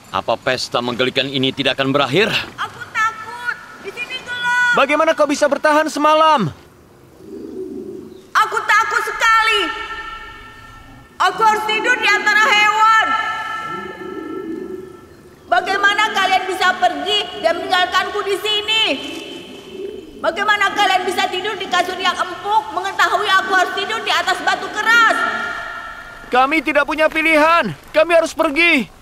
Apa pesta menggelikan ini tidak akan berakhir? Aku takut. Di sini gelap. Bagaimana kau bisa bertahan semalam? Aku takut sekali. Aku harus tidur di antara hewan. Bagaimana kalian bisa pergi dan meninggalkanku di sini? Bagaimana kalian bisa tidur di kasur yang empuk, mengetahui aku harus tidur di atas batu keras? Kami tidak punya pilihan. Kami harus pergi.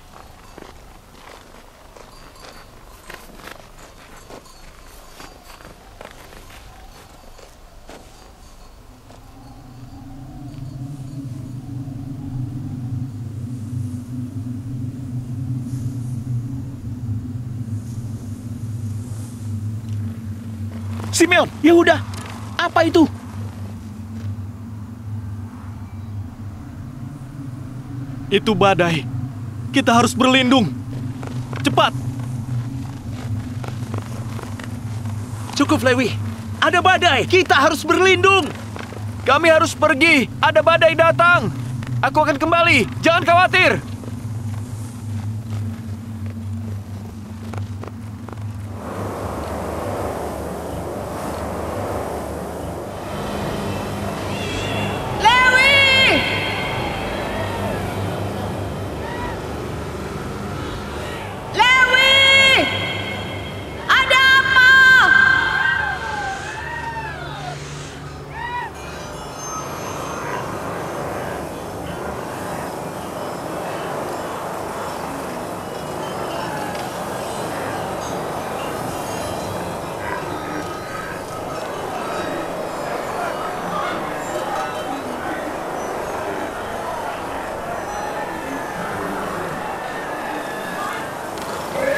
Simeon, Yehuda, apa itu? Itu badai. Kita harus berlindung. Cepat. Cukup, Lewi. Ada badai. Kita harus berlindung. Kami harus pergi. Ada badai datang. Aku akan kembali. Jangan khawatir.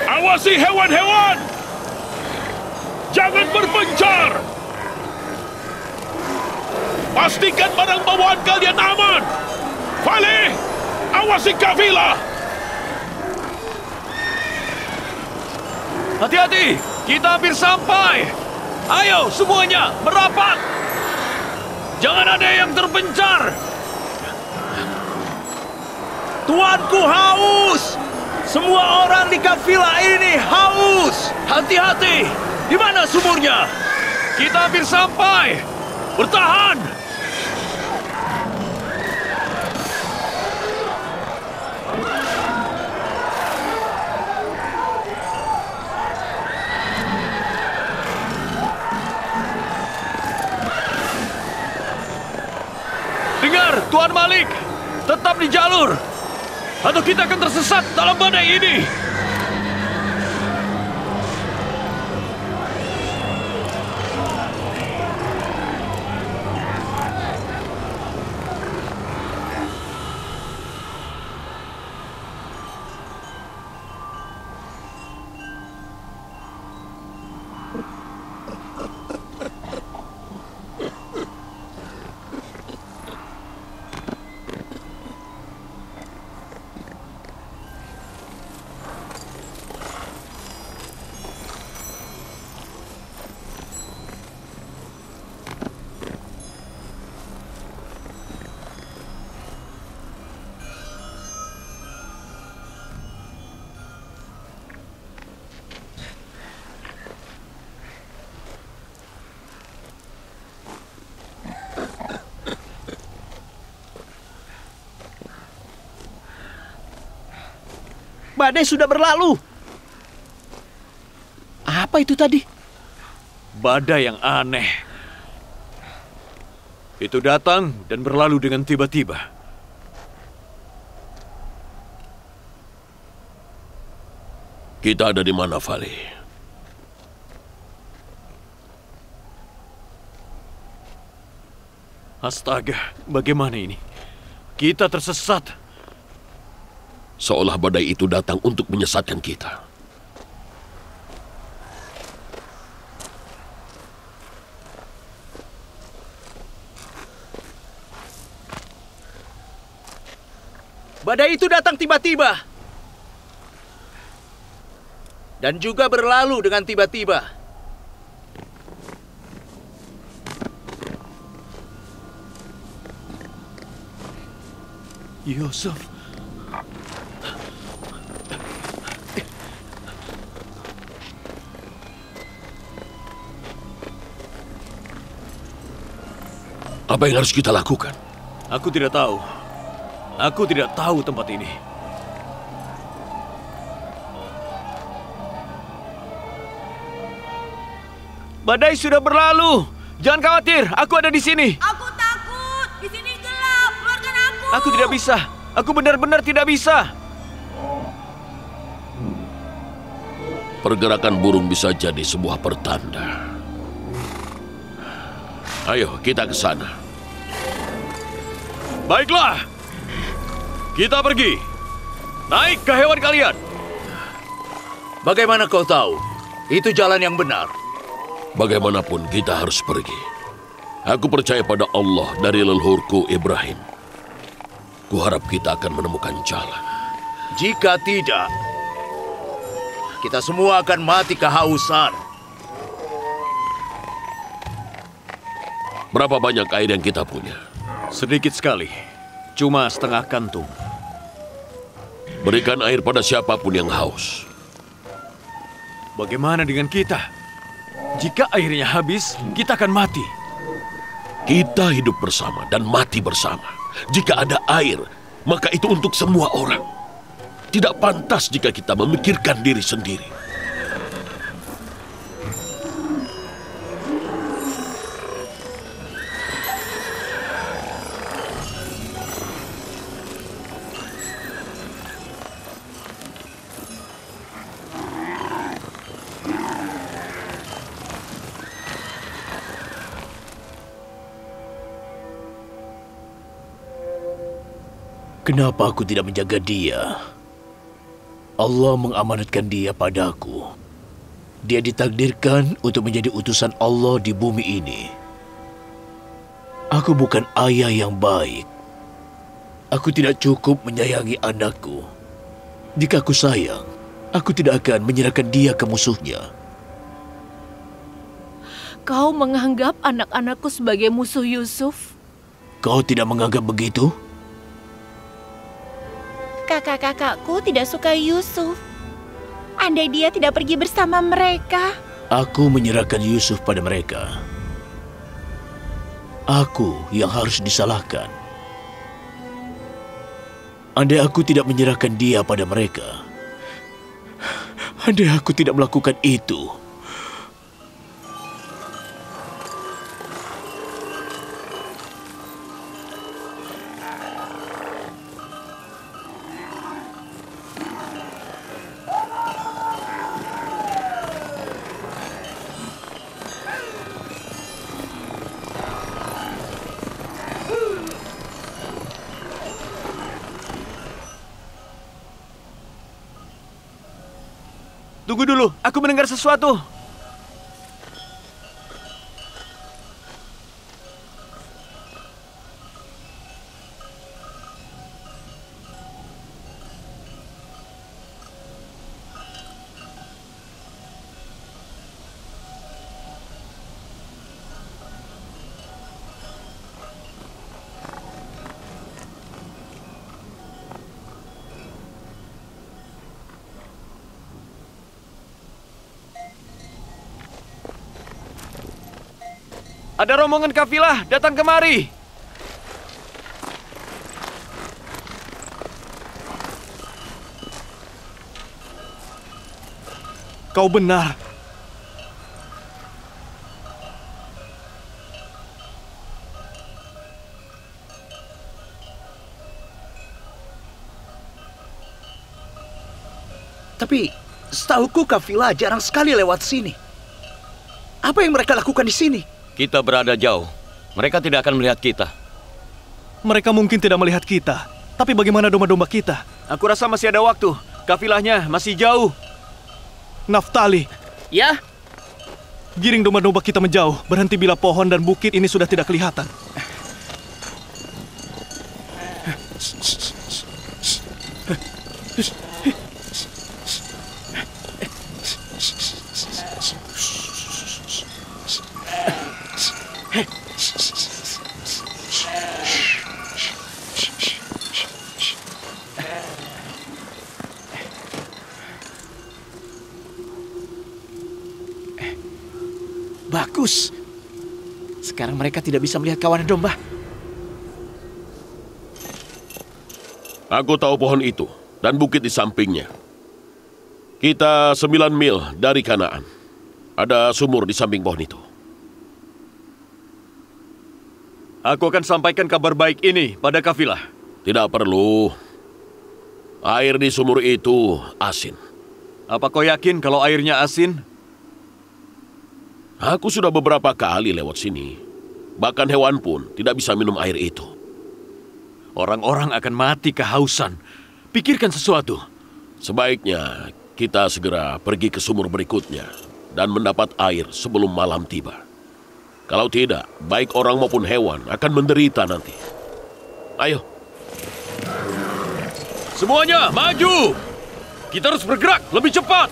Awasi hewan-hewan! Jangan berpencar! Pastikan barang bawaan kalian aman! Fale, awasi kafilah! Hati-hati, kita hampir sampai. Ayo semuanya, merapat. Jangan ada yang terpencar. Tuanku haus. Semua orang di kafilah ini haus. Hati-hati, di mana sumurnya? Kita hampir sampai. Bertahan. Dengar, Tuan Malik, tetap di jalur, atau kita akan tersesat dalam badai ini. Badai sudah berlalu. Apa itu tadi? Badai yang aneh. Itu datang dan berlalu dengan tiba-tiba. Kita ada di mana, Fale? Astaga, bagaimana ini? Kita tersesat. Seolah badai itu datang untuk menyesatkan kita. Badai itu datang tiba-tiba. Dan juga berlalu dengan tiba-tiba. Yusuf. Apa yang harus kita lakukan? Aku tidak tahu. Aku tidak tahu tempat ini. Badai sudah berlalu. Jangan khawatir, aku ada di sini. Aku takut. Di sini gelap. Keluarkan aku. Aku tidak bisa. Aku benar-benar tidak bisa. Pergerakan burung bisa jadi sebuah pertanda. Ayo, kita ke sana. Baiklah. Kita pergi. Naik ke hewan kalian. Bagaimana kau tahu? Itu jalan yang benar. Bagaimanapun kita harus pergi. Aku percaya pada Allah dari leluhurku Ibrahim. Kuharap kita akan menemukan jalan. Jika tidak, kita semua akan mati kehausan. Berapa banyak air yang kita punya? Sedikit sekali. Cuma setengah kantung. Berikan air pada siapapun yang haus. Bagaimana dengan kita? Jika airnya habis, kita akan mati. Kita hidup bersama dan mati bersama. Jika ada air, maka itu untuk semua orang. Tidak pantas jika kita memikirkan diri sendiri. Kenapa aku tidak menjaga dia? Allah mengamanatkan dia padaku. Dia ditakdirkan untuk menjadi utusan Allah di bumi ini. Aku bukan ayah yang baik. Aku tidak cukup menyayangi anakku. Jika aku sayang, aku tidak akan menyerahkan dia ke musuhnya. Kau menganggap anak-anakku sebagai musuh Yusuf? Kau tidak menganggap begitu? Kakak-kakakku tidak suka Yusuf. Andai dia tidak pergi bersama mereka. Aku menyerahkan Yusuf pada mereka. Aku yang harus disalahkan. Andai aku tidak menyerahkan dia pada mereka. Andai aku tidak melakukan itu. Tunggu dulu, aku mendengar sesuatu. Ada rombongan kafilah datang kemari. Kau benar. Tapi setahuku kafilah jarang sekali lewat sini. Apa yang mereka lakukan di sini? Kita berada jauh. Mereka tidak akan melihat kita. Mereka mungkin tidak melihat kita. Tapi bagaimana domba-domba kita? Aku rasa masih ada waktu. Kafilahnya masih jauh. Naftali, Ya, giring domba-domba kita menjauh. Berhenti bila pohon dan bukit ini sudah tidak kelihatan. bagus. Sekarang mereka tidak bisa melihat kawanan domba. Aku tahu pohon itu dan bukit di sampingnya. Kita 9 mil dari Kanaan. Ada sumur di samping pohon itu. Aku akan sampaikan kabar baik ini pada kafilah. Tidak perlu. Air di sumur itu asin. Apa kau yakin kalau airnya asin? Aku sudah beberapa kali lewat sini. Bahkan hewan pun tidak bisa minum air itu. Orang-orang akan mati kehausan. Pikirkan sesuatu. Sebaiknya kita segera pergi ke sumur berikutnya dan mendapat air sebelum malam tiba. Kalau tidak, baik orang maupun hewan akan menderita nanti. Ayo. Semuanya, maju! Kita harus bergerak lebih cepat!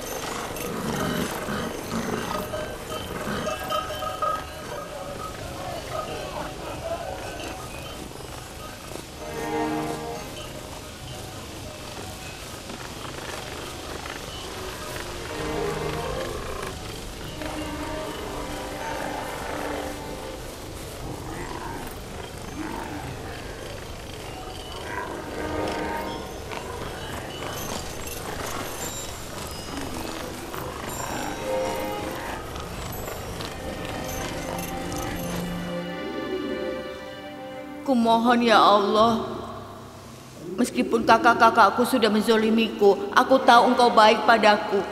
Kumohon ya Allah, meskipun kakak-kakakku sudah menzolimiku, aku tahu Engkau baik padaku.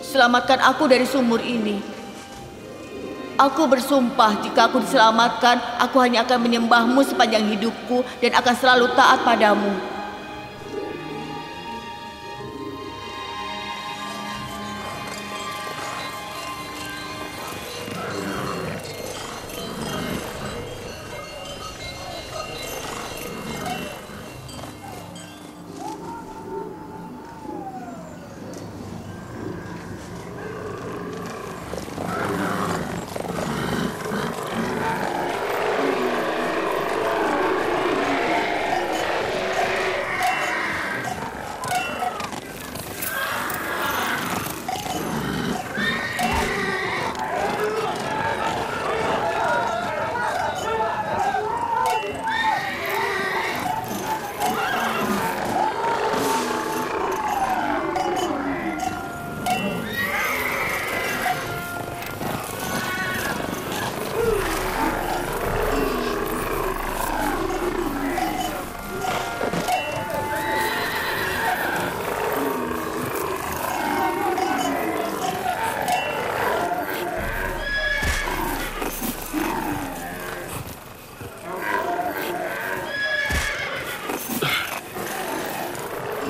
Selamatkan aku dari sumur ini. Aku bersumpah jika aku diselamatkan, aku hanya akan menyembahmu sepanjang hidupku dan akan selalu taat padamu.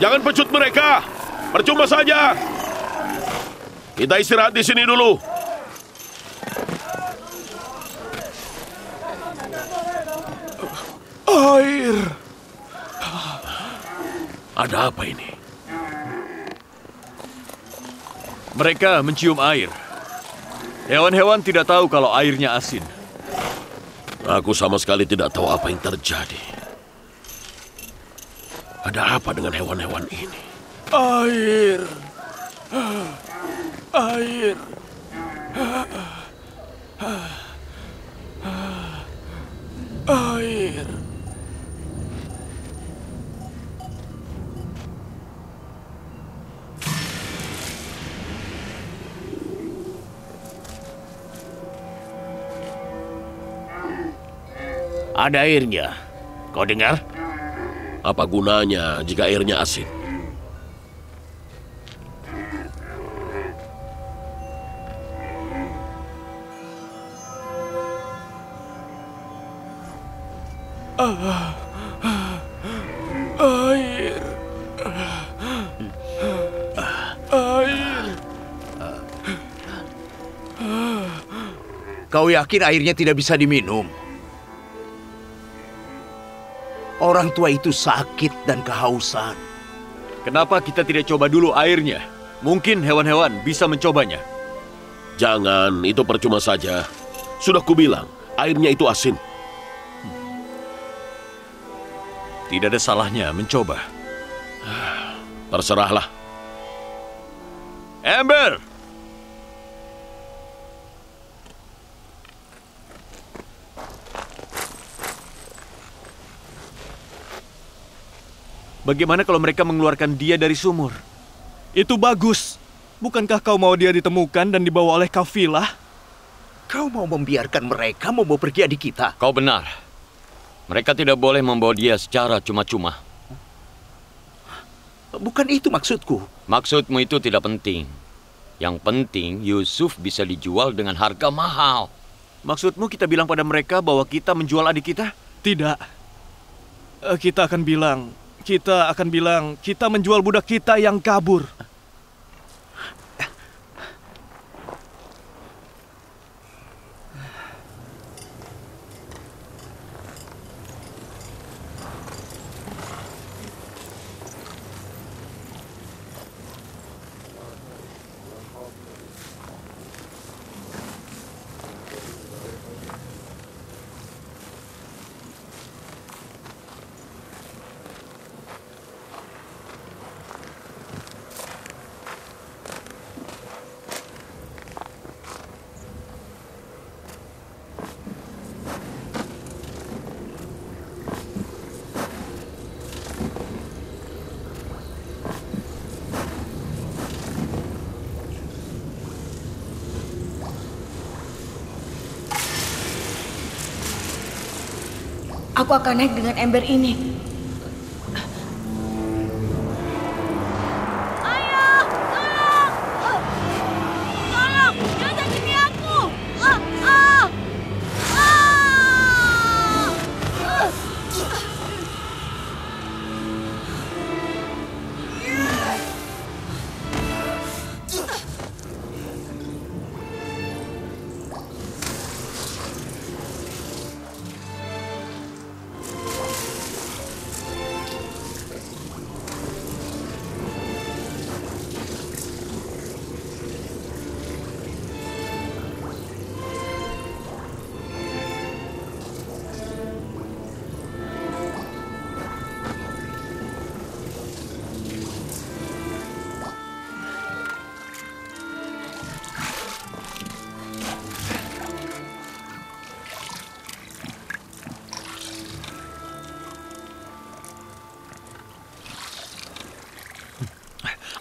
Jangan pecut mereka. Percuma saja. Kita istirahat di sini dulu. Air. Ada apa ini? Mereka mencium air. Hewan-hewan tidak tahu kalau airnya asin. Aku sama sekali tidak tahu apa yang terjadi. Ada apa dengan hewan-hewan ini? Air. Air. Air. Ada airnya. Kau dengar? Apa gunanya jika airnya asin? Air. Air. Kau yakin airnya tidak bisa diminum? Orang tua itu sakit dan kehausan. Kenapa kita tidak coba dulu airnya? Mungkin hewan-hewan bisa mencobanya. Jangan, itu percuma saja. Sudah kubilang, airnya itu asin. Tidak ada salahnya mencoba. Terserahlah. Amber! Bagaimana kalau mereka mengeluarkan dia dari sumur? Itu bagus. Bukankah kau mau dia ditemukan dan dibawa oleh kafilah? Kau mau membiarkan mereka membawa pergi adik kita? Kau benar. Mereka tidak boleh membawa dia secara cuma-cuma. Bukan itu maksudku. Maksudmu itu tidak penting. Yang penting Yusuf bisa dijual dengan harga mahal. Maksudmu kita bilang pada mereka bahwa kita menjual adik kita? Tidak. Kita akan bilang kita menjual budak kita yang kabur. Aku akan naik dengan ember ini. Ayah, tolong! Tolong, jangan sakiti aku!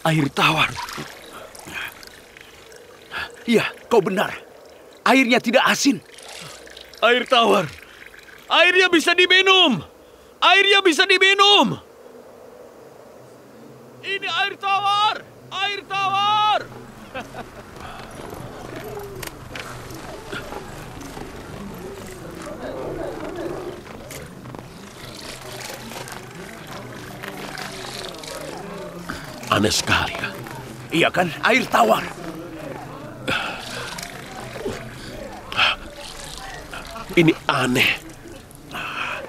Air tawar. Iya, kau benar. Airnya tidak asin. Air tawar. Airnya bisa diminum. Airnya bisa diminum. Ini air tawar. Air tawar. Aneh sekali. Iya kan, air tawar. Ini aneh.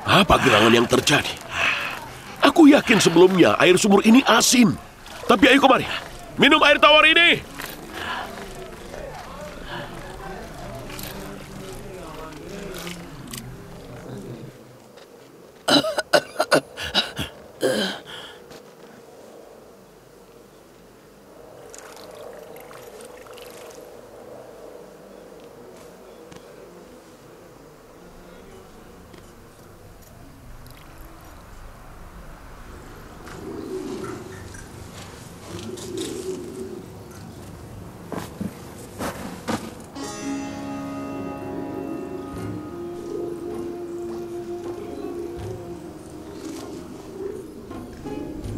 Apa gerangan yang terjadi? Aku yakin sebelumnya air sumur ini asin. Tapi ayo kemari, minum air tawar ini.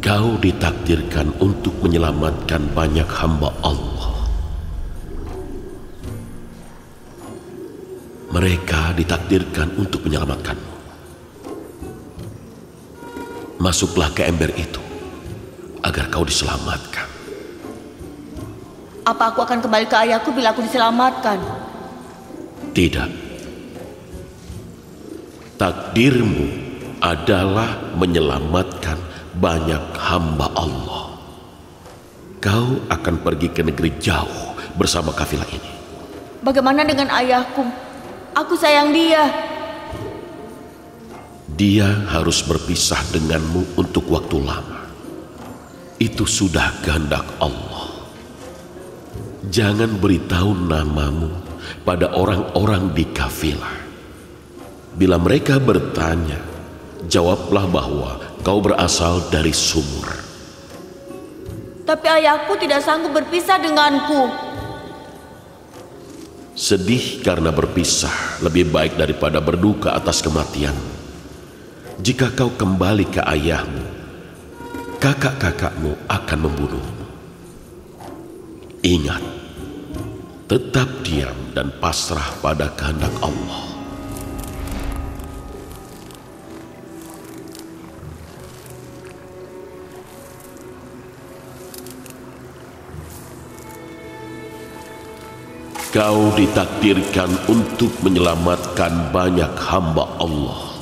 Kau ditakdirkan untuk menyelamatkan banyak hamba Allah. Mereka ditakdirkan untuk menyelamatkanmu. Masuklah ke ember itu agar kau diselamatkan. Apa aku akan kembali ke ayahku bila aku diselamatkan? Tidak. Takdirmu adalah menyelamatkan banyak hamba Allah. Kau akan pergi ke negeri jauh bersama kafilah ini. Bagaimana dengan ayahku? Aku sayang dia. Dia harus berpisah denganmu untuk waktu lama. Itu sudah kehendak Allah. Jangan beritahu namamu pada orang-orang di kafilah. Bila mereka bertanya, Jawablah bahwa kau berasal dari sumur. Tapi ayahku tidak sanggup berpisah denganku. Sedih karena berpisah lebih baik daripada berduka atas kematian. Jika kau kembali ke ayahmu, kakak-kakakmu akan membunuhmu. Ingat, tetap diam dan pasrah pada kehendak Allah. Kau ditakdirkan untuk menyelamatkan banyak hamba Allah.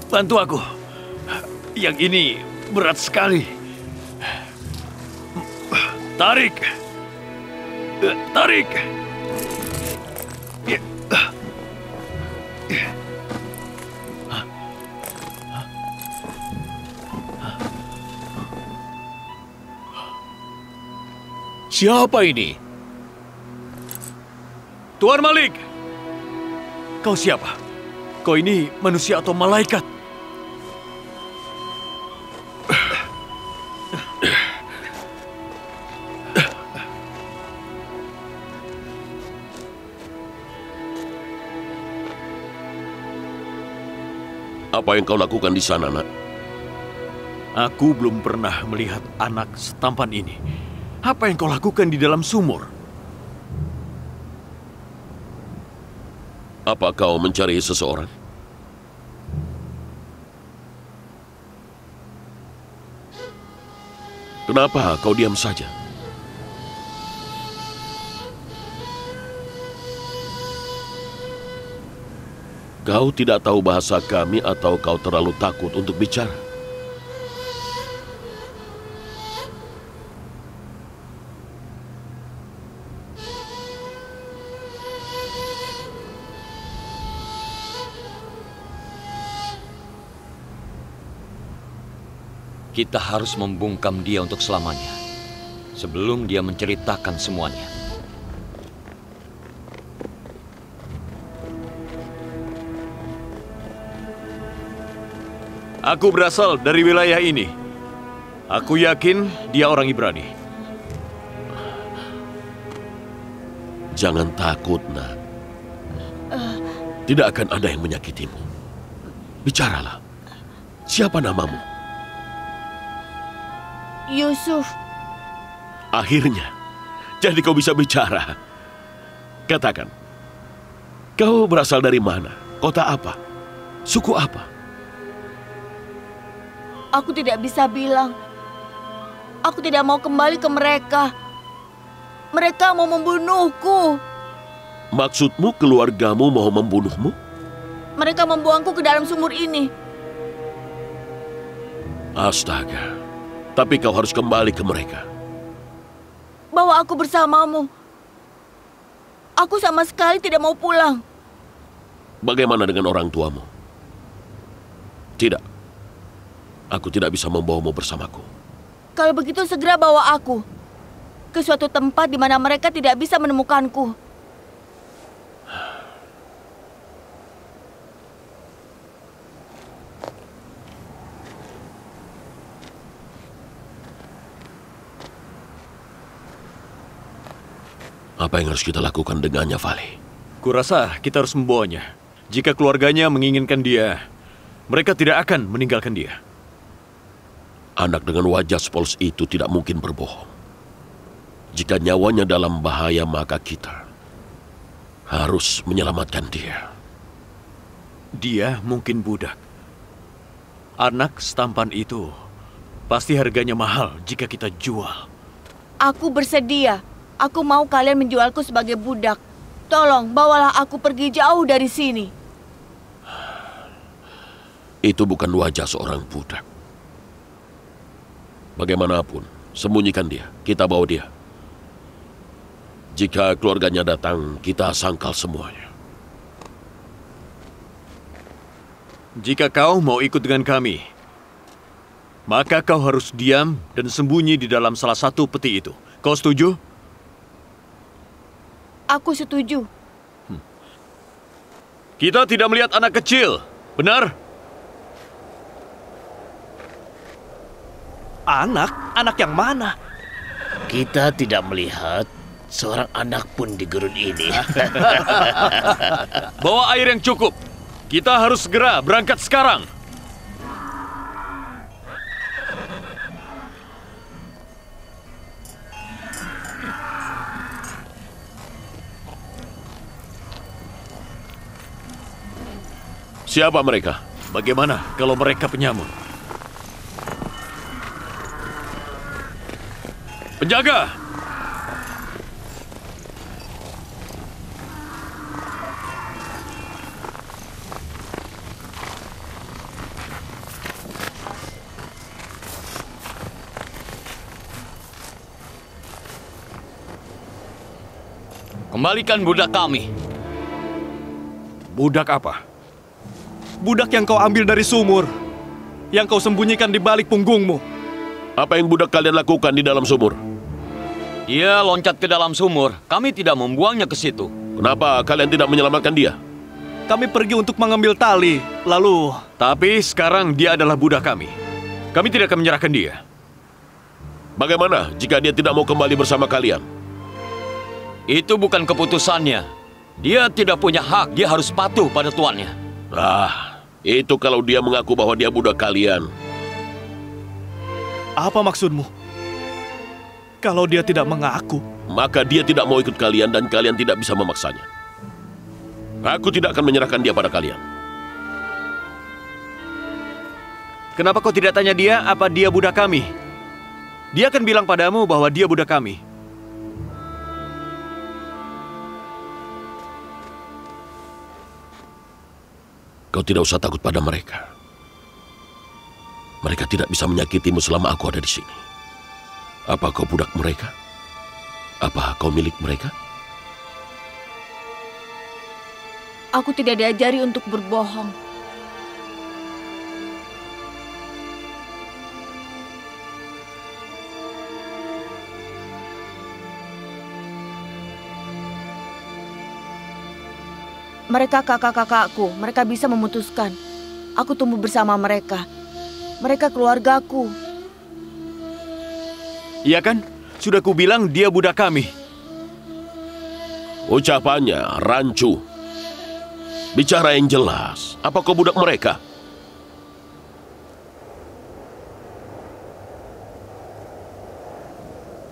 Bantu aku. Yang ini berat sekali. Tarik. Tarik. Siapa ini? Tuan Malik. Kau siapa? Kau ini manusia atau malaikat? Apa yang kau lakukan di sana, nak? Aku belum pernah melihat anak setampan ini. Apa yang kau lakukan di dalam sumur? Apa kau mencari seseorang? Kenapa kau diam saja? Kau tidak tahu bahasa kami atau kau terlalu takut untuk bicara? Kita harus membungkam dia untuk selamanya, sebelum dia menceritakan semuanya. Aku berasal dari wilayah ini. Aku yakin dia orang Ibrani. Jangan takut, nak. Tidak akan ada yang menyakitimu. Bicaralah. Siapa namamu? Yusuf. Akhirnya, jadi kau bisa bicara. Katakan, kau berasal dari mana? Kota apa? Suku apa? Aku tidak bisa bilang. Aku tidak mau kembali ke mereka. Mereka mau membunuhku. Maksudmu keluargamu mau membunuhmu? Mereka membuangku ke dalam sumur ini. Astaga. Tapi kau harus kembali ke mereka. Bawa aku bersamamu. Aku sama sekali tidak mau pulang. Bagaimana dengan orang tuamu? Tidak. Aku tidak bisa membawamu bersamaku. Kalau begitu segera bawa aku ke suatu tempat di mana mereka tidak bisa menemukanku. Apa yang harus kita lakukan dengannya, Vali? Kurasa kita harus membawanya. Jika keluarganya menginginkan dia, mereka tidak akan meninggalkan dia. Anak dengan wajah sepolos itu tidak mungkin berbohong. Jika nyawanya dalam bahaya, maka kita harus menyelamatkan dia. Dia mungkin budak. Anak setampan itu pasti harganya mahal jika kita jual. Aku bersedia. Aku mau kalian menjualku sebagai budak. Tolong, bawalah aku pergi jauh dari sini. Itu bukan wajah seorang budak. Bagaimanapun, sembunyikan dia. Kita bawa dia. Jika keluarganya datang, kita sangkal semuanya. Jika kau mau ikut dengan kami, maka kau harus diam dan sembunyi di dalam salah satu peti itu. Kau setuju? Aku setuju. Kita tidak melihat anak kecil, benar? Anak? Anak yang mana? Kita tidak melihat seorang anak pun di gurun ini. Bawa air yang cukup. Kita harus segera berangkat sekarang. Siapa mereka? Bagaimana kalau mereka penyamun? Penjaga! Kembalikan budak kami. Budak apa? Budak yang kau ambil dari sumur. Yang kau sembunyikan di balik punggungmu. Apa yang budak kalian lakukan di dalam sumur? Dia loncat ke dalam sumur. Kami tidak membuangnya ke situ. Kenapa kalian tidak menyelamatkan dia? Kami pergi untuk mengambil tali, lalu... Tapi sekarang dia adalah budak kami. Kami tidak akan menyerahkan dia. Bagaimana jika dia tidak mau kembali bersama kalian? Itu bukan keputusannya. Dia tidak punya hak, dia harus patuh pada tuannya. Itu kalau dia mengaku bahwa dia budak kalian. Apa maksudmu? Kalau dia tidak mengaku, maka dia tidak mau ikut kalian dan kalian tidak bisa memaksanya. Aku tidak akan menyerahkan dia pada kalian. kenapa kau tidak tanya dia apa dia budak kami? Dia akan bilang padamu bahwa dia budak kami. Kau tidak usah takut pada mereka. Mereka tidak bisa menyakitimu selama aku ada di sini. Apa kau budak mereka? Apa kau milik mereka? Aku tidak diajari untuk berbohong. Mereka kakak-kakakku, mereka bisa memutuskan. Aku tumbuh bersama mereka. Mereka keluargaku. Iya kan? Sudah kubilang dia budak kami. Ucapannya rancu. Bicara yang jelas. Apa kau budak mereka?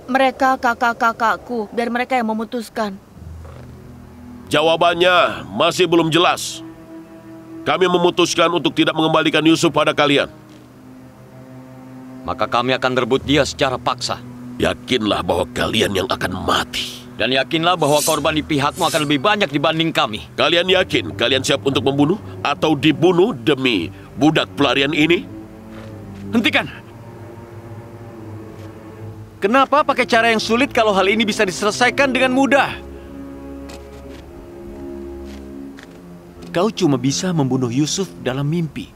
Mereka kakak-kakakku, biar mereka yang memutuskan. Jawabannya masih belum jelas. Kami memutuskan untuk tidak mengembalikan Yusuf pada kalian. Maka kami akan merebut dia secara paksa. Yakinlah bahwa kalian yang akan mati. Dan yakinlah bahwa korban di pihakmu akan lebih banyak dibanding kami. Kalian yakin kalian siap untuk membunuh atau dibunuh demi budak pelarian ini? Hentikan! Kenapa pakai cara yang sulit kalau hal ini bisa diselesaikan dengan mudah? Kau cuma bisa membunuh Yusuf dalam mimpi.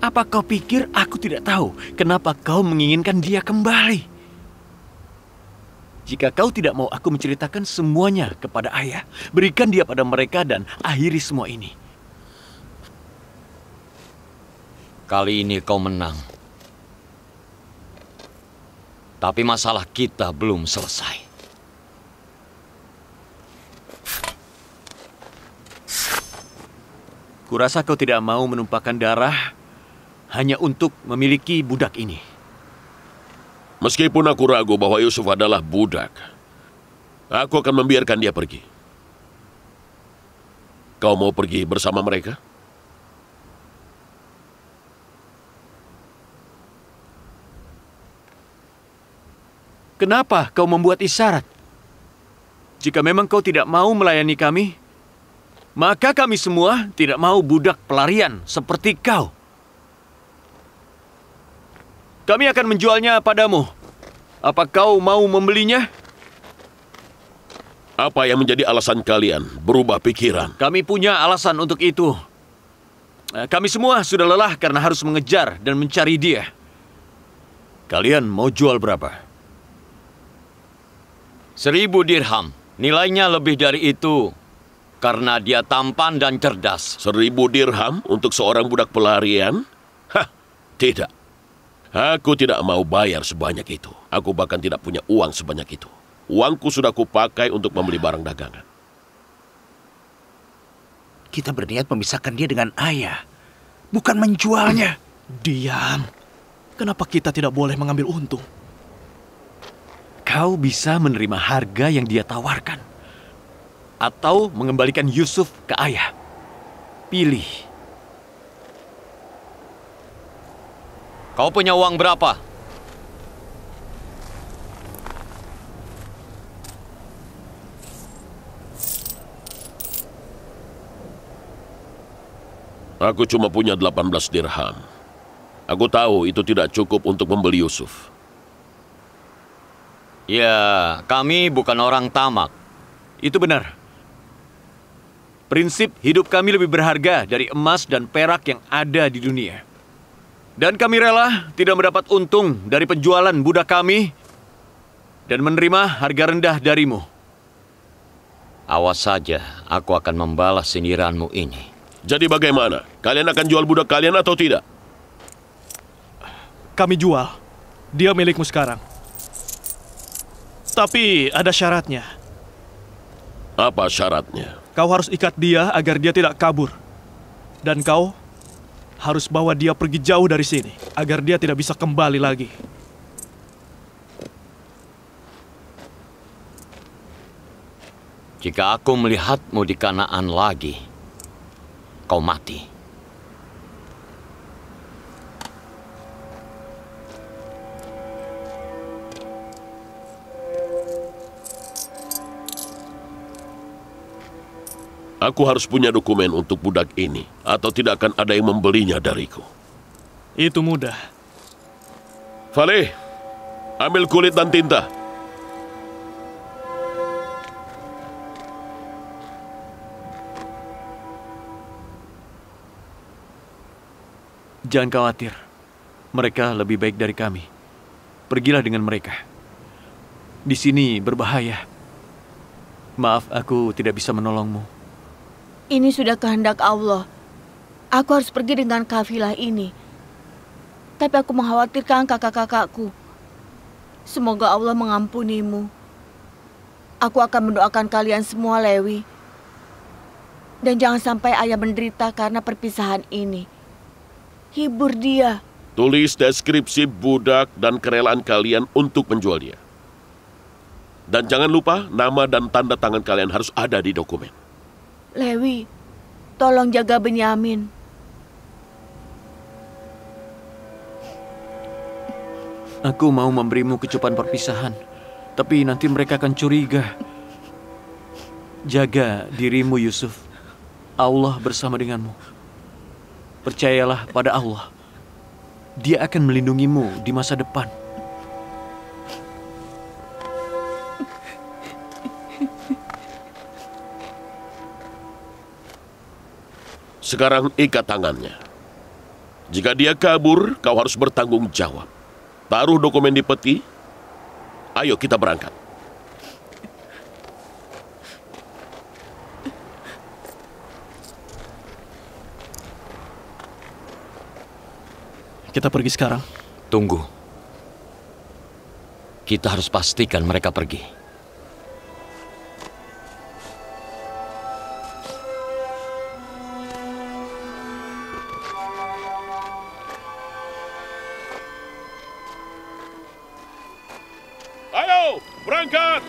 Apa kau pikir aku tidak tahu kenapa kau menginginkan dia kembali? Jika kau tidak mau aku menceritakan semuanya kepada ayah, berikan dia pada mereka dan akhiri semua ini. Kali ini kau menang. Tapi masalah kita belum selesai. Kurasa kau tidak mau menumpahkan darah hanya untuk memiliki budak ini. Meskipun aku ragu bahwa Yusuf adalah budak, aku akan membiarkan dia pergi. Kau mau pergi bersama mereka? Kenapa kau membuat isyarat? Jika memang kau tidak mau melayani kami, maka kami semua tidak mau budak pelarian seperti kau. Kami akan menjualnya padamu. Apa kau mau membelinya? Apa yang menjadi alasan kalian berubah pikiran? Kami punya alasan untuk itu. Kami semua sudah lelah karena harus mengejar dan mencari dia. Kalian mau jual berapa? 1000 dirham. Nilainya lebih dari itu. Karena dia tampan dan cerdas. 1000 dirham untuk seorang budak pelarian? Hah, tidak. Aku tidak mau bayar sebanyak itu. Aku bahkan tidak punya uang sebanyak itu. Uangku sudah kupakai untuk membeli barang dagangan. Kita berniat memisahkan dia dengan ayah, bukan menjualnya. Diam. Kenapa kita tidak boleh mengambil untung? Kau bisa menerima harga yang dia tawarkan. Atau mengembalikan Yusuf ke ayah. Pilih. Kau punya uang berapa? Aku cuma punya 18 dirham. Aku tahu itu tidak cukup untuk membeli Yusuf. Ya, kami bukan orang tamak. Itu benar. Prinsip hidup kami lebih berharga dari emas dan perak yang ada di dunia. Dan kami rela tidak mendapat untung dari penjualan budak kami dan menerima harga rendah darimu. Awas saja, aku akan membalas sindiranmu ini. Jadi bagaimana? Kalian akan jual budak kalian atau tidak? Kami jual. Dia milikmu sekarang. Tapi ada syaratnya. Apa syaratnya? Kau harus ikat dia agar dia tidak kabur. Dan kau harus bawa dia pergi jauh dari sini agar dia tidak bisa kembali lagi. Jika aku melihatmu di Kanaan lagi, kau mati. Aku harus punya dokumen untuk budak ini, atau tidak akan ada yang membelinya dariku. Itu mudah. Faleh, ambil kulit dan tinta. Jangan khawatir. Mereka lebih baik dari kami. Pergilah dengan mereka. Di sini berbahaya. Maaf, aku tidak bisa menolongmu. Ini sudah kehendak Allah. Aku harus pergi dengan kafilah ini. Tapi aku mengkhawatirkan kakak-kakakku. Semoga Allah mengampunimu. Aku akan mendoakan kalian semua, Lewi. Dan jangan sampai ayah menderita karena perpisahan ini. Hibur dia. Tulis deskripsi budak dan kerelaan kalian untuk menjual dia. Dan jangan lupa, nama dan tanda tangan kalian harus ada di dokumen. Lewi, tolong jaga Benyamin. Aku mau memberimu kecupan perpisahan, tapi nanti mereka akan curiga. Jaga dirimu, Yusuf. Allah bersama denganmu. Percayalah pada Allah. Dia akan melindungimu di masa depan. Sekarang ikat tangannya. Jika dia kabur, kau harus bertanggung jawab. Taruh dokumen di peti. Ayo kita berangkat. Kita pergi sekarang. Tunggu. Kita harus pastikan mereka pergi. Ayo, berangkat!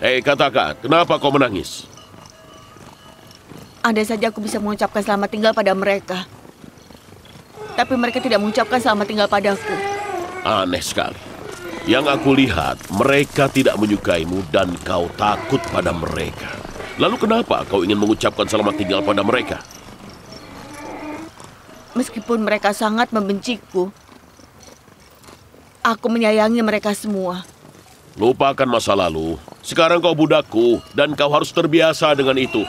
Hei, katakan, kenapa kau menangis? Andai saja aku bisa mengucapkan selamat tinggal pada mereka. Tapi mereka tidak mengucapkan selamat tinggal padaku. Aneh sekali. Yang aku lihat, mereka tidak menyukaimu dan kau takut pada mereka. Lalu kenapa kau ingin mengucapkan selamat tinggal pada mereka? Meskipun mereka sangat membenciku, aku menyayangi mereka semua. Lupakan masa lalu. Sekarang kau budakku dan kau harus terbiasa dengan itu.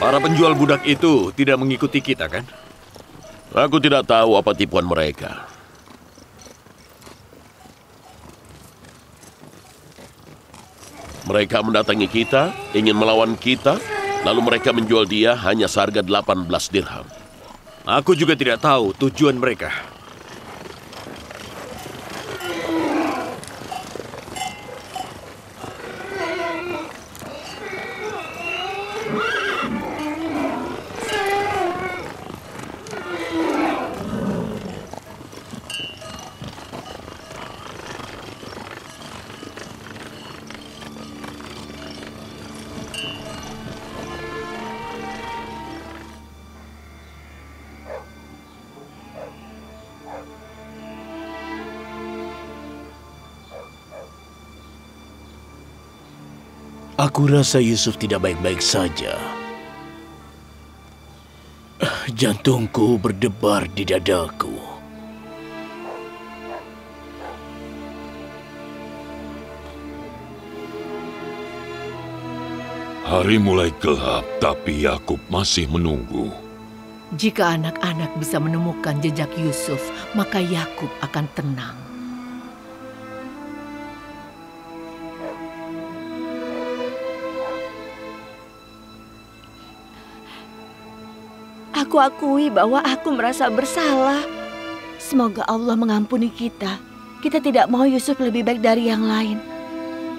Para penjual budak itu tidak mengikuti kita, kan? Aku tidak tahu apa tipuan mereka. Mereka mendatangi kita, ingin melawan kita, lalu mereka menjual dia hanya seharga 18 dirham. Aku juga tidak tahu tujuan mereka. Aku rasa Yusuf tidak baik-baik saja. Jantungku berdebar di dadaku. Hari mulai gelap, tapi Yakub masih menunggu. Jika anak-anak bisa menemukan jejak Yusuf, maka Yakub akan tenang. Aku akui bahwa aku merasa bersalah. Semoga Allah mengampuni kita. Kita tidak mau Yusuf lebih baik dari yang lain.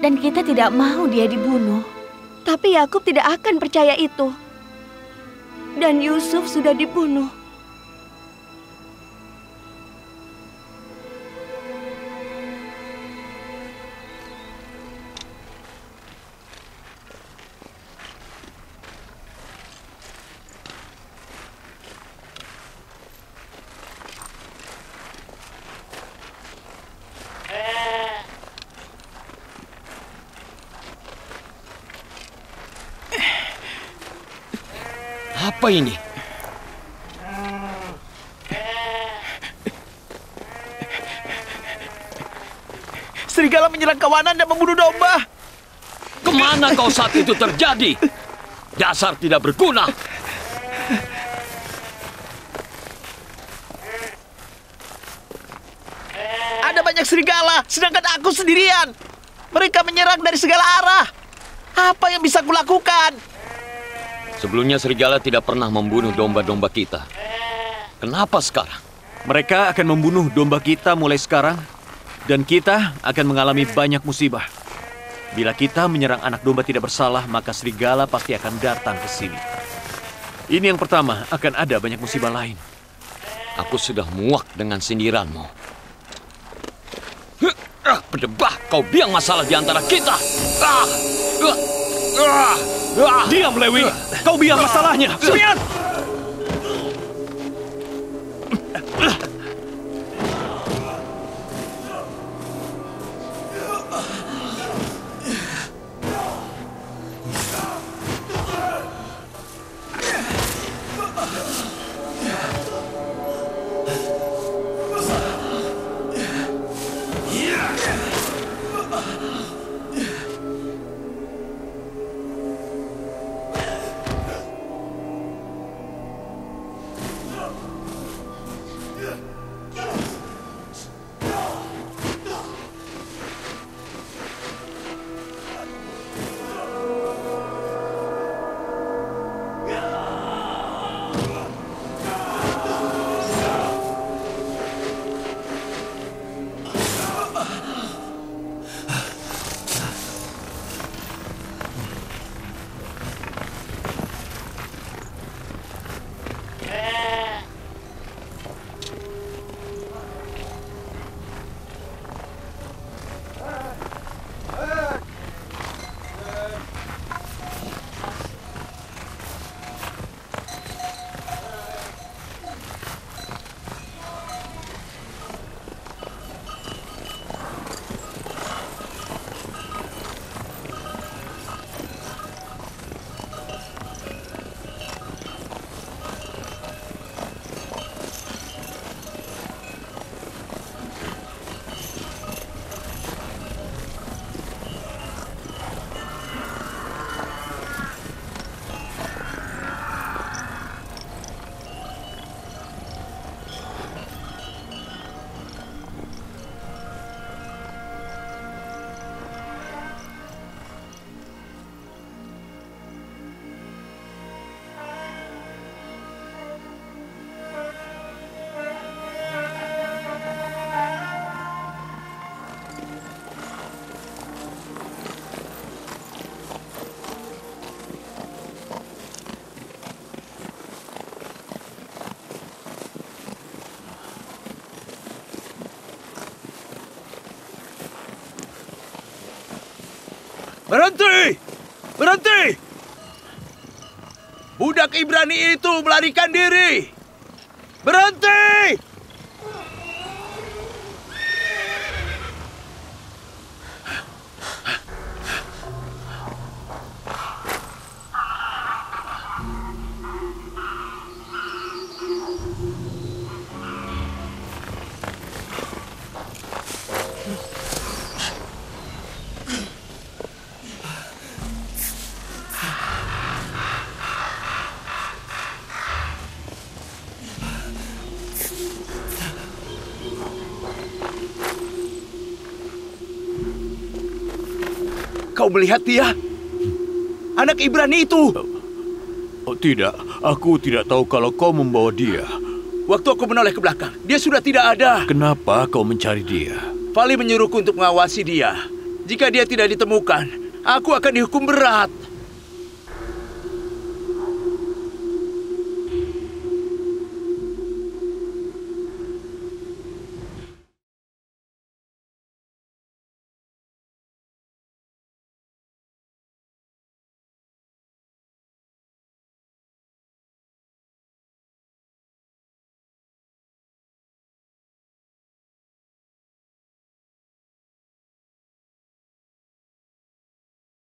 Dan kita tidak mau dia dibunuh. Tapi Yakub tidak akan percaya itu. Dan Yusuf sudah dibunuh. Apa ini? Serigala menyerang kawanan dan membunuh domba. Kemana kau saat itu terjadi? Dasar tidak berguna. Ada banyak serigala, sedangkan aku sendirian. Mereka menyerang dari segala arah. Apa yang bisa kulakukan? Sebelumnya serigala tidak pernah membunuh domba-domba kita. Kenapa sekarang? Mereka akan membunuh domba kita mulai sekarang, dan kita akan mengalami banyak musibah. Bila kita menyerang anak domba tidak bersalah, maka serigala pasti akan datang ke sini. Ini yang pertama, akan ada banyak musibah lain. Aku sudah muak dengan sindiranmu. Berdebah, kau biang masalah di antara kita. Diam, Lewi. Kau biang masalahnya. Semian! Berhenti! Berhenti! Budak Ibrani itu melarikan diri! Berhenti! Kau melihat dia? Anak Ibrani itu. Oh, tidak, aku tidak tahu kalau kau membawa dia. Waktu aku menoleh ke belakang, dia sudah tidak ada. Kenapa kau mencari dia? Vali menyuruhku untuk mengawasi dia. Jika dia tidak ditemukan, aku akan dihukum berat.